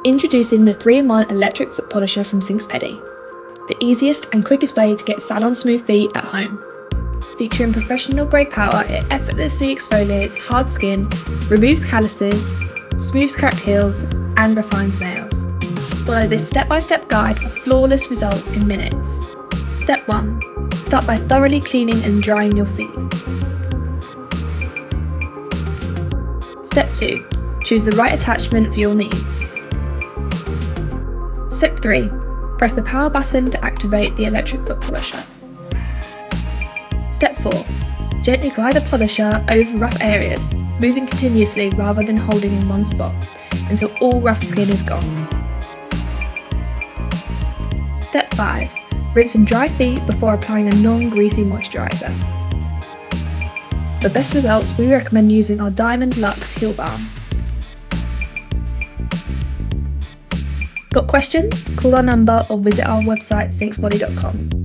Introducing the 3-in-1 electric foot polisher from SynxPedi, the easiest and quickest way to get salon smooth feet at home. Featuring professional grade power, it effortlessly exfoliates hard skin, removes calluses, smooths cracked heels, and refines nails. Follow this step-by-step guide for flawless results in minutes. Step 1. Start by thoroughly cleaning and drying your feet. Step 2. Choose the right attachment for your needs. Step 3. Press the power button to activate the electric foot polisher. Step 4. Gently glide the polisher over rough areas, moving continuously rather than holding in one spot, until all rough skin is gone. Step 5. Rinse and dry feet before applying a non-greasy moisturiser. For best results, we recommend using our Diamond Luxe Heel Balm. Got questions? Call our number or visit our website synxbody.com.